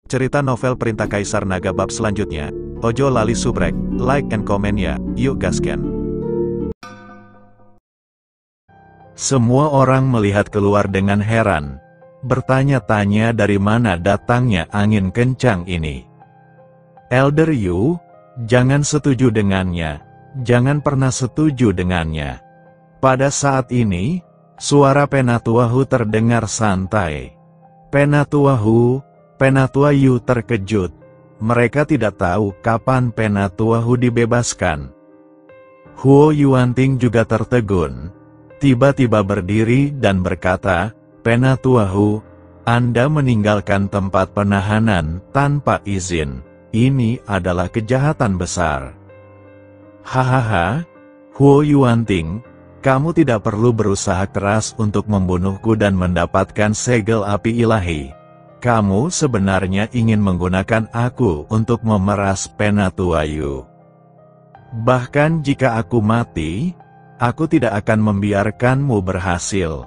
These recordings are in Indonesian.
Cerita novel Perintah Kaisar Naga bab selanjutnya. Ojo lali subrek, like and comment ya, yuk gasken. Semua orang melihat keluar dengan heran, bertanya-tanya dari mana datangnya angin kencang ini. Elder Yu, jangan setuju dengannya, jangan pernah setuju dengannya. Pada saat ini, suara Penatuahu terdengar santai. Penatua Yu terkejut. Mereka tidak tahu kapan Penatuahu dibebaskan. Huo Yuanting juga tertegun. Tiba-tiba berdiri dan berkata, "Penatuahu, Anda meninggalkan tempat penahanan tanpa izin. Ini adalah kejahatan besar." "Hahaha, Huo Yuanting, kamu tidak perlu berusaha keras untuk membunuhku dan mendapatkan segel api ilahi. Kamu sebenarnya ingin menggunakan aku untuk memeras Penatuahu. Bahkan jika aku mati, aku tidak akan membiarkanmu berhasil."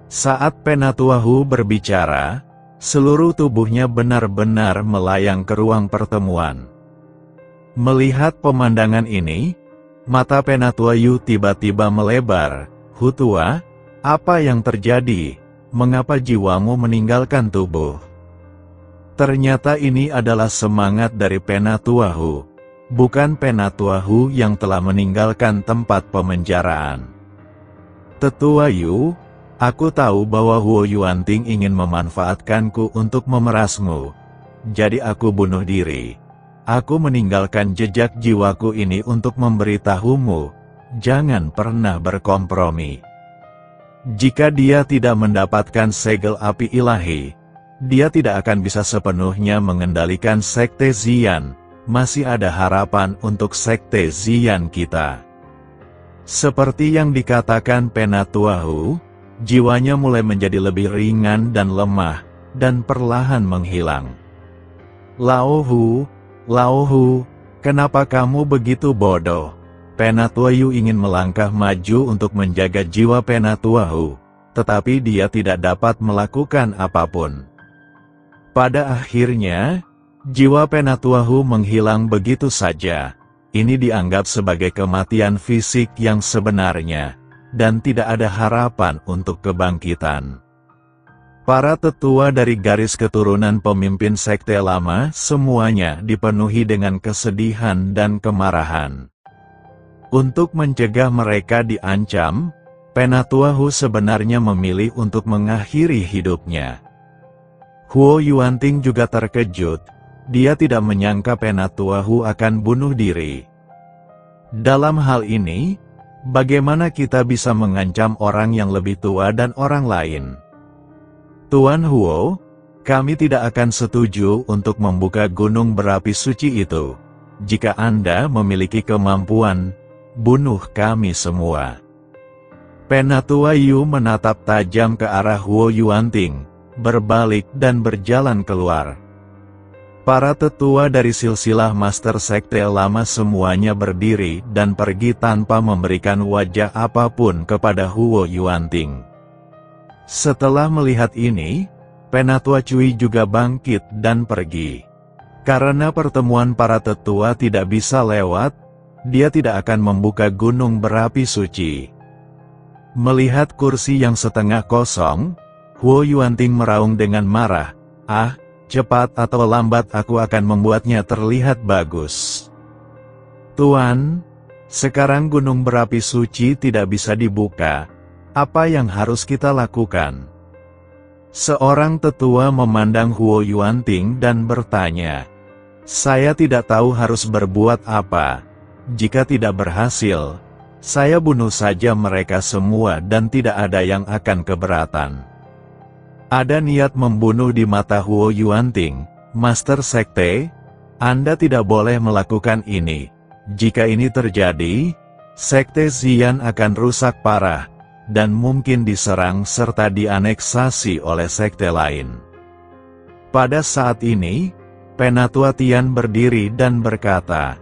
Saat Penatuahu berbicara, seluruh tubuhnya benar-benar melayang ke ruang pertemuan. Melihat pemandangan ini, mata Penatuahu tiba-tiba melebar. "Hutua, apa yang terjadi? Mengapa jiwamu meninggalkan tubuh?" Ternyata ini adalah semangat dari Penatuahu, bukan Penatuahu yang telah meninggalkan tempat pemenjaraan. "Tetua Yu, aku tahu bahwa Huo Yuanting ingin memanfaatkanku untuk memerasmu. Jadi aku bunuh diri. Aku meninggalkan jejak jiwaku ini untuk memberitahumu, jangan pernah berkompromi. Jika dia tidak mendapatkan segel api ilahi, dia tidak akan bisa sepenuhnya mengendalikan Sekte Xian. Masih ada harapan untuk Sekte Xian kita." Seperti yang dikatakan Penatuahu, jiwanya mulai menjadi lebih ringan dan lemah, dan perlahan menghilang. Lao Hu, kenapa kamu begitu bodoh?" Penatuahu ingin melangkah maju untuk menjaga jiwa Penatuahu, tetapi dia tidak dapat melakukan apapun. Pada akhirnya, jiwa Penatuahu menghilang begitu saja. Ini dianggap sebagai kematian fisik yang sebenarnya, dan tidak ada harapan untuk kebangkitan. Para tetua dari garis keturunan pemimpin sekte lama semuanya dipenuhi dengan kesedihan dan kemarahan. Untuk mencegah mereka diancam, Penatuahu sebenarnya memilih untuk mengakhiri hidupnya. Huo Yuanting juga terkejut. Dia tidak menyangka Penatuahu akan bunuh diri. Dalam hal ini, bagaimana kita bisa mengancam orang yang lebih tua dan orang lain? "Tuan Huo, kami tidak akan setuju untuk membuka gunung berapi suci itu. Jika Anda memiliki kemampuan, bunuh kami semua." Penatuahu menatap tajam ke arah Huo Yuanting, berbalik dan berjalan keluar. Para tetua dari silsilah Master Sekte Lama semuanya berdiri dan pergi tanpa memberikan wajah apapun kepada Huo Yuanting. Setelah melihat ini, Penatua Cui juga bangkit dan pergi. Karena pertemuan para tetua tidak bisa lewat, dia tidak akan membuka gunung berapi suci. Melihat kursi yang setengah kosong, Huo Yuanting meraung dengan marah, "Ah, cepat atau lambat aku akan membuatnya terlihat bagus." "Tuan, sekarang gunung berapi suci tidak bisa dibuka. Apa yang harus kita lakukan?" Seorang tetua memandang Huo Yuanting dan bertanya, "Saya tidak tahu harus berbuat apa. Jika tidak berhasil, saya bunuh saja mereka semua dan tidak ada yang akan keberatan." "Ada niat membunuh di mata Huo Yuanting, Master Sekte? Anda tidak boleh melakukan ini. Jika ini terjadi, Sekte Xian akan rusak parah, dan mungkin diserang serta dianeksasi oleh sekte lain." Pada saat ini, Penatua Tian berdiri dan berkata,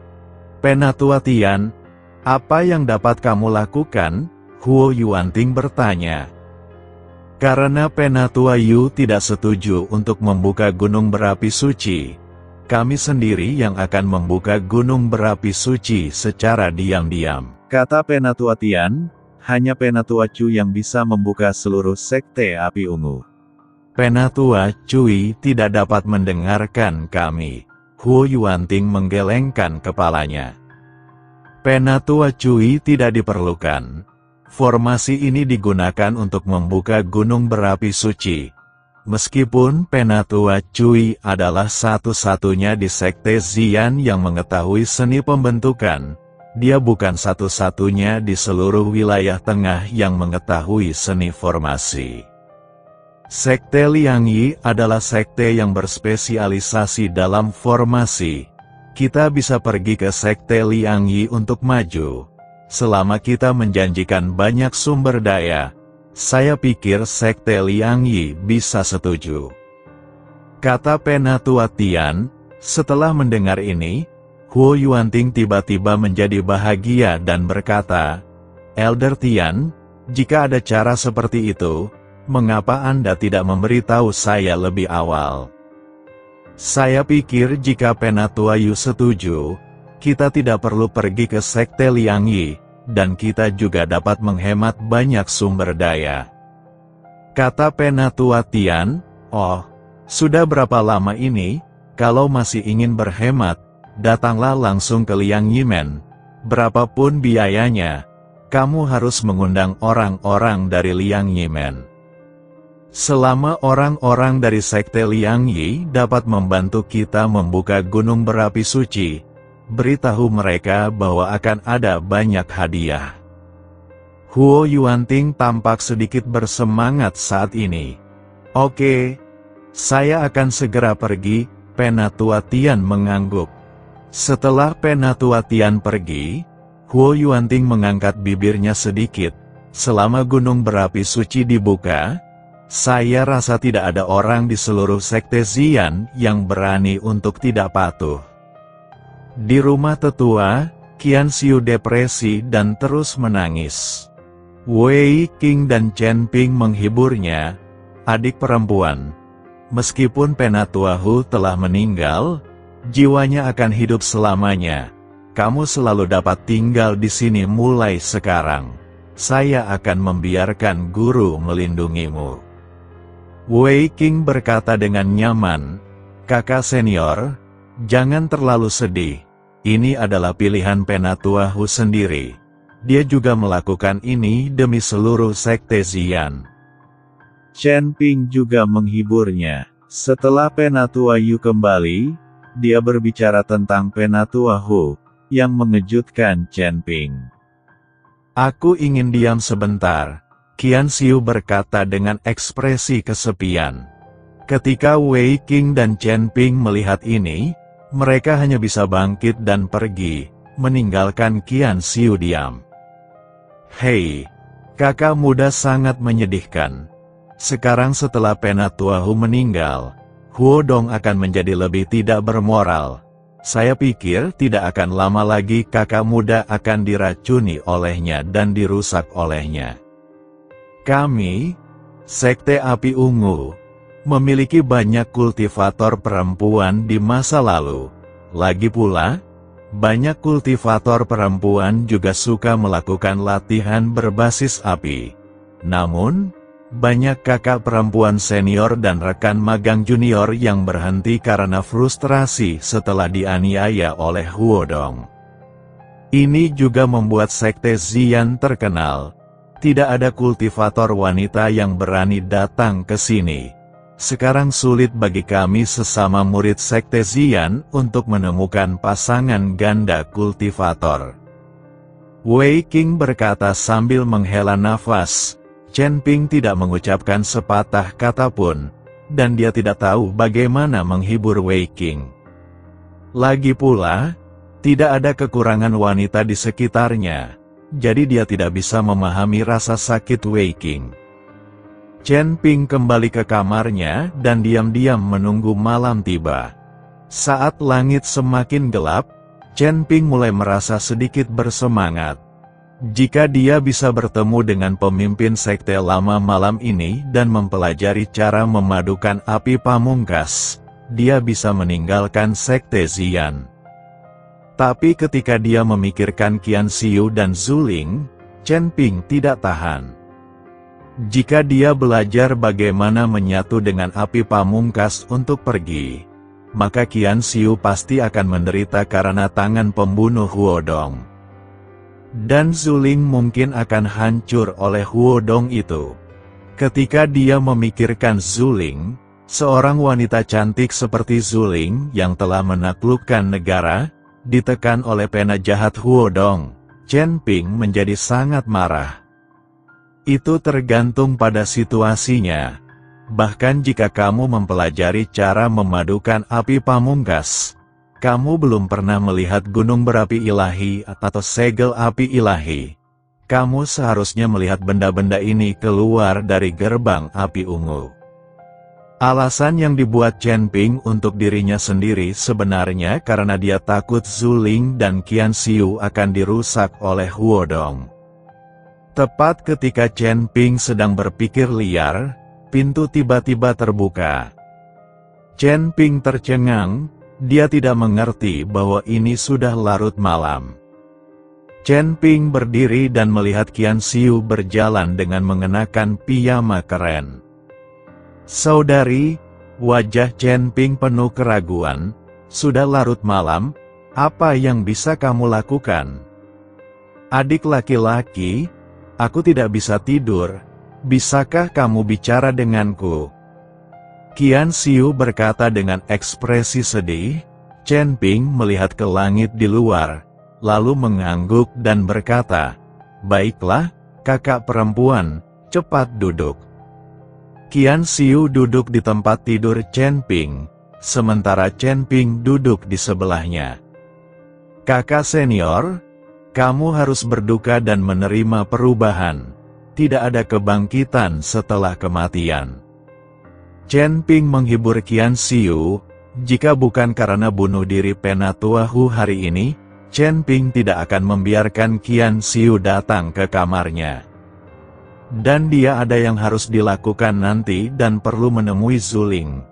"Penatua Tian, apa yang dapat kamu lakukan?" Huo Yuanting bertanya. Karena Penatua Yu tidak setuju untuk membuka gunung berapi suci, kami sendiri yang akan membuka gunung berapi suci secara diam-diam. Kata Penatua Tian, hanya Penatua Chu yang bisa membuka seluruh sekte api ungu. Penatua Cui tidak dapat mendengarkan kami. Huo Yuanting menggelengkan kepalanya. Penatua Cui tidak diperlukan. Formasi ini digunakan untuk membuka gunung berapi suci. Meskipun Penatua Cui adalah satu-satunya di sekte Xian yang mengetahui seni pembentukan, dia bukan satu-satunya di seluruh wilayah tengah yang mengetahui seni formasi. Sekte Liangyi adalah sekte yang berspesialisasi dalam formasi. Kita bisa pergi ke sekte Liangyi untuk maju. Selama kita menjanjikan banyak sumber daya, saya pikir sekte Liangyi bisa setuju. Kata Penatua Tian. Setelah mendengar ini, Huo Yuanting tiba-tiba menjadi bahagia dan berkata, "Elder Tian, jika ada cara seperti itu, mengapa Anda tidak memberitahu saya lebih awal?" Saya pikir jika Penatua Yu setuju, kita tidak perlu pergi ke sekte Liangyi, dan kita juga dapat menghemat banyak sumber daya. Kata Penatua Tian, "Oh, sudah berapa lama ini? Kalau masih ingin berhemat, datanglah langsung ke Liangyi Men. Berapapun biayanya, kamu harus mengundang orang-orang dari Liangyi Men. Selama orang-orang dari sekte Liangyi dapat membantu kita membuka gunung berapi suci, beritahu mereka bahwa akan ada banyak hadiah." Huo Yuanting tampak sedikit bersemangat saat ini. "Oke, saya akan segera pergi." Penatua Tian mengangguk. Setelah Penatua Tian pergi, Huo Yuanting mengangkat bibirnya sedikit. Selama gunung berapi suci dibuka, saya rasa tidak ada orang di seluruh sekte Xian yang berani untuk tidak patuh. Di rumah tetua, Qian Xiu depresi dan terus menangis. Wei Qing dan Chen Ping menghiburnya, adik perempuan. Meskipun Penatua Hu telah meninggal, jiwanya akan hidup selamanya. Kamu selalu dapat tinggal di sini mulai sekarang. Saya akan membiarkan guru melindungimu. Wei Qing berkata dengan nyaman, "Kakak senior, jangan terlalu sedih. Ini adalah pilihan Penatua Hu sendiri. Dia juga melakukan ini demi seluruh sekte Xian." Chen Ping juga menghiburnya. Setelah Penatua Yu kembali, dia berbicara tentang Penatua Hu, yang mengejutkan Chen Ping. "Aku ingin diam sebentar," Qian Xiu berkata dengan ekspresi kesepian. Ketika Wei Qing dan Chen Ping melihat ini, mereka hanya bisa bangkit dan pergi, meninggalkan Qian Xiu diam. "Hei, kakak muda sangat menyedihkan. Sekarang setelah Penatua Hu meninggal, Huo Dong akan menjadi lebih tidak bermoral. Saya pikir tidak akan lama lagi kakak muda akan diracuni olehnya dan dirusak olehnya. Kami, Sekte Api Ungu, memiliki banyak kultivator perempuan di masa lalu. Lagi pula, banyak kultivator perempuan juga suka melakukan latihan berbasis api. Namun, banyak kakak perempuan senior dan rekan magang junior yang berhenti karena frustrasi setelah dianiaya oleh Huo Dong. Ini juga membuat Sekte Xian terkenal. Tidak ada kultivator wanita yang berani datang ke sini. Sekarang sulit bagi kami sesama murid Sekte Xian untuk menemukan pasangan ganda kultivator." Wei Qing berkata sambil menghela nafas. Chen Ping tidak mengucapkan sepatah kata pun, dan dia tidak tahu bagaimana menghibur Wei Qing. Lagi pula, tidak ada kekurangan wanita di sekitarnya. Jadi dia tidak bisa memahami rasa sakit Wei Qing. Chen Ping kembali ke kamarnya dan diam-diam menunggu malam tiba. Saat langit semakin gelap, Chen Ping mulai merasa sedikit bersemangat. Jika dia bisa bertemu dengan pemimpin sekte lama malam ini dan mempelajari cara memadukan api pamungkas, dia bisa meninggalkan sekte Xian. Tapi ketika dia memikirkan Qian Xiu dan Zuling, Chen Ping tidak tahan. Jika dia belajar bagaimana menyatu dengan api pamungkas untuk pergi, maka Qian Xiu pasti akan menderita karena tangan pembunuh Huodong. Dan Zuling mungkin akan hancur oleh Huodong itu. Ketika dia memikirkan Zuling, seorang wanita cantik seperti Zuling yang telah menaklukkan negara, ditekan oleh pena jahat Huodong, Chen Ping menjadi sangat marah. Itu tergantung pada situasinya. Bahkan jika kamu mempelajari cara memadukan api pamungkas, kamu belum pernah melihat gunung berapi ilahi atau segel api ilahi. Kamu seharusnya melihat benda-benda ini keluar dari gerbang api ungu. Alasan yang dibuat Chen Ping untuk dirinya sendiri sebenarnya karena dia takut Zuling dan Qian Xiu akan dirusak oleh Huodong. Tepat ketika Chen Ping sedang berpikir liar, pintu tiba-tiba terbuka. Chen Ping tercengang. Dia tidak mengerti bahwa ini sudah larut malam. Chen Ping berdiri dan melihat Qian Xiu berjalan dengan mengenakan piyama keren. Saudari, wajah Chen Ping penuh keraguan. Sudah larut malam, apa yang bisa kamu lakukan? Adik laki-laki, aku tidak bisa tidur. Bisakah kamu bicara denganku? Qian Xiu berkata dengan ekspresi sedih. Chen Ping melihat ke langit di luar, lalu mengangguk dan berkata, "Baiklah, kakak perempuan, cepat duduk." Qian Xiu duduk di tempat tidur Chen Ping, sementara Chen Ping duduk di sebelahnya. "Kakak senior, kamu harus berduka dan menerima perubahan. Tidak ada kebangkitan setelah kematian." Chen Ping menghibur Qian Xiu. Jika bukan karena bunuh diri Penatua Hu hari ini, Chen Ping tidak akan membiarkan Qian Xiu datang ke kamarnya. Dan dia ada yang harus dilakukan nanti dan perlu menemui Zuling.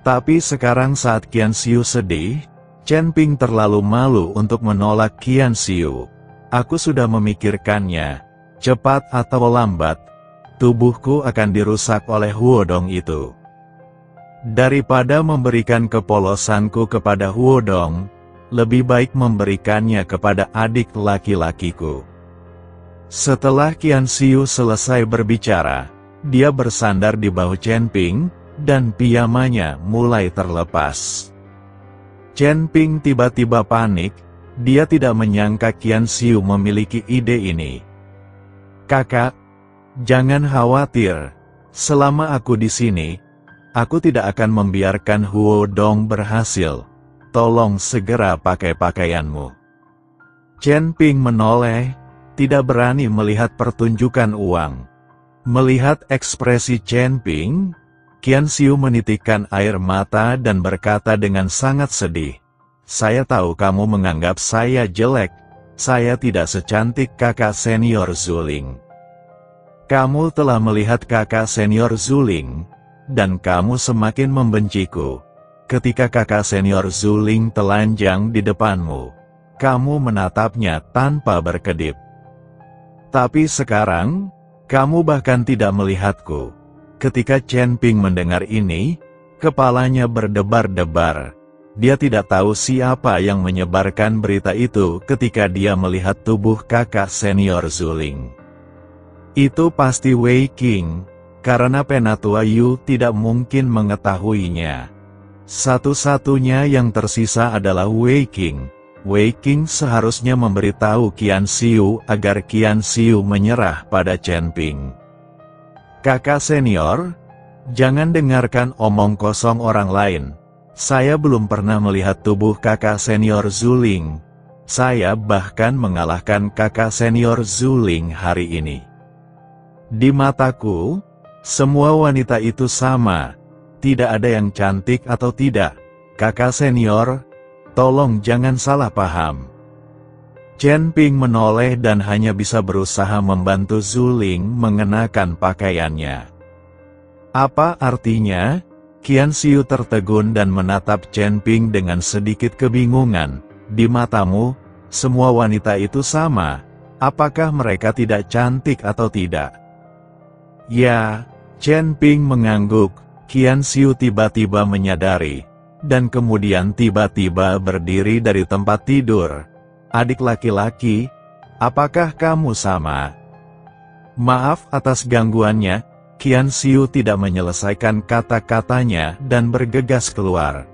Tapi sekarang saat Qian Xiu sedih, Chen Ping terlalu malu untuk menolak Qian Xiu. "Aku sudah memikirkannya. Cepat atau lambat, tubuhku akan dirusak oleh Huodong itu. Daripada memberikan kepolosanku kepada Huodong, lebih baik memberikannya kepada adik laki-lakiku." Setelah Qian Xiu selesai berbicara, dia bersandar di bahu Chen Ping, dan piyamanya mulai terlepas. Chen Ping tiba-tiba panik. Dia tidak menyangka Qian Xiu memiliki ide ini. "Kakak, jangan khawatir, selama aku di sini, aku tidak akan membiarkan Huodong berhasil. Tolong segera pakai pakaianmu." Chen Ping menoleh, tidak berani melihat pertunjukan uang. Melihat ekspresi Chen Ping, Qian Xiu menitikkan air mata dan berkata dengan sangat sedih, "Saya tahu kamu menganggap saya jelek, saya tidak secantik kakak senior Zuling. Kamu telah melihat kakak senior Zuling, dan kamu semakin membenciku. Ketika kakak senior Zuling telanjang di depanmu, kamu menatapnya tanpa berkedip. Tapi sekarang, kamu bahkan tidak melihatku." Ketika Chen Ping mendengar ini, kepalanya berdebar-debar. Dia tidak tahu siapa yang menyebarkan berita itu ketika dia melihat tubuh kakak senior Zuling. Itu pasti Wei Qing, karena Penatua Yu tidak mungkin mengetahuinya. Satu-satunya yang tersisa adalah Wei Qing. Wei Qing seharusnya memberitahu Qian Xiu agar Qian Xiu menyerah pada Chen Ping. "Kakak senior, jangan dengarkan omong kosong orang lain. Saya belum pernah melihat tubuh kakak senior Zuling. Saya bahkan mengalahkan kakak senior Zuling hari ini. Di mataku, semua wanita itu sama. Tidak ada yang cantik atau tidak. Kakak senior, tolong jangan salah paham." Chen Ping menoleh dan hanya bisa berusaha membantu Zuling mengenakan pakaiannya. Apa artinya? Qian Xiu tertegun dan menatap Chen Ping dengan sedikit kebingungan. Di matamu, semua wanita itu sama. Apakah mereka tidak cantik atau tidak? Ya, Chen Ping mengangguk. Qian Xiu tiba-tiba menyadari, dan kemudian tiba-tiba berdiri dari tempat tidur. Adik laki-laki, apakah kamu sama? Maaf atas gangguannya. Qian Xiu tidak menyelesaikan kata-katanya dan bergegas keluar.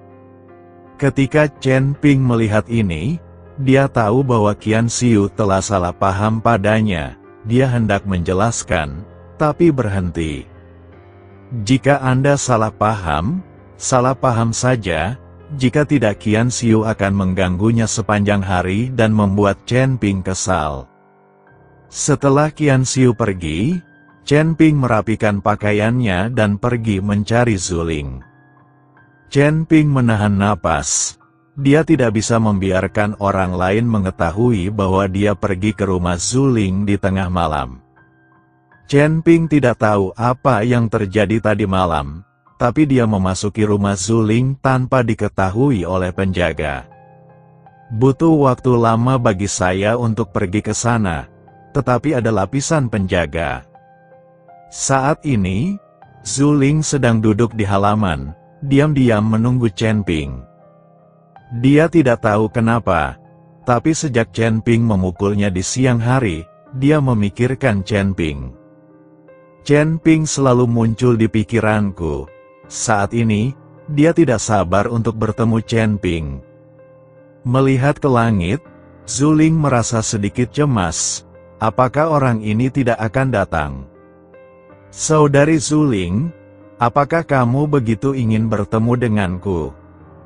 Ketika Chen Ping melihat ini, dia tahu bahwa Qian Xiu telah salah paham padanya. Dia hendak menjelaskan, tapi berhenti. Jika Anda salah paham saja. Jika tidak, Qian Xiu akan mengganggunya sepanjang hari dan membuat Chen Ping kesal. Setelah Qian Xiu pergi, Chen Ping merapikan pakaiannya dan pergi mencari Zuling. Chen Ping menahan napas. Dia tidak bisa membiarkan orang lain mengetahui bahwa dia pergi ke rumah Zuling di tengah malam. Chen Ping tidak tahu apa yang terjadi tadi malam, tapi dia memasuki rumah Zuling tanpa diketahui oleh penjaga. Butuh waktu lama bagi saya untuk pergi ke sana, tetapi ada lapisan penjaga. Saat ini, Zuling sedang duduk di halaman, diam-diam menunggu Chen Ping. Dia tidak tahu kenapa, tapi sejak Chen Ping memukulnya di siang hari, dia memikirkan Chen Ping. Chen Ping selalu muncul di pikiranku. Saat ini, dia tidak sabar untuk bertemu Chen Ping. Melihat ke langit, Zuling merasa sedikit cemas. Apakah orang ini tidak akan datang? Saudari Zuling, apakah kamu begitu ingin bertemu denganku?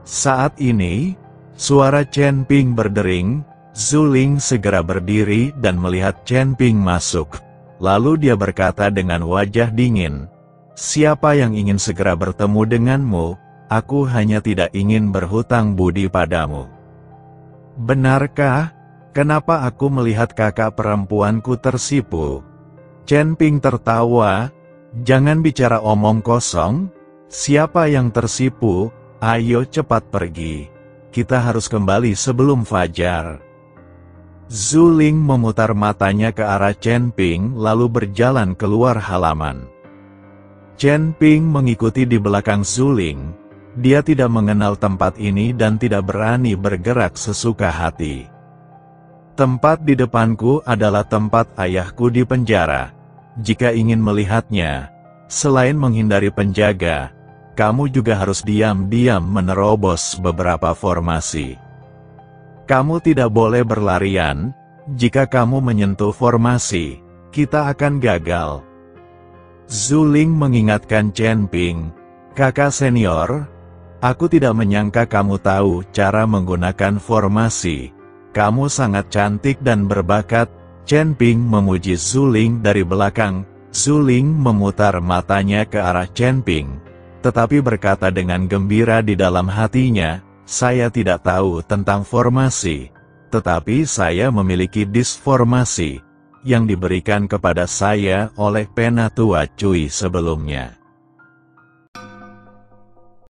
Saat ini, suara Chen Ping berdering. Zuling segera berdiri dan melihat Chen Ping masuk. Lalu dia berkata dengan wajah dingin, "Siapa yang ingin segera bertemu denganmu? Aku hanya tidak ingin berhutang budi padamu." Benarkah? Kenapa aku melihat kakak perempuanku tersipu? Chen Ping tertawa. Jangan bicara omong kosong. Siapa yang tersipu? Ayo cepat pergi. Kita harus kembali sebelum fajar. Zuling memutar matanya ke arah Chen Ping lalu berjalan keluar halaman. Chen Ping mengikuti di belakang Zuling. Dia tidak mengenal tempat ini dan tidak berani bergerak sesuka hati. Tempat di depanku adalah tempat ayahku di penjara. Jika ingin melihatnya, selain menghindari penjaga, kamu juga harus diam-diam menerobos beberapa formasi. Kamu tidak boleh berlarian. Jika kamu menyentuh formasi, kita akan gagal. Zuling mengingatkan Chen Ping, "Kakak senior, aku tidak menyangka kamu tahu cara menggunakan formasi. Kamu sangat cantik dan berbakat." Chen Ping memuji Zuling dari belakang. Zuling memutar matanya ke arah Chen Ping, tetapi berkata dengan gembira di dalam hatinya, "Saya tidak tahu tentang formasi, tetapi saya memiliki disformasi yang diberikan kepada saya oleh Penatua Cui sebelumnya."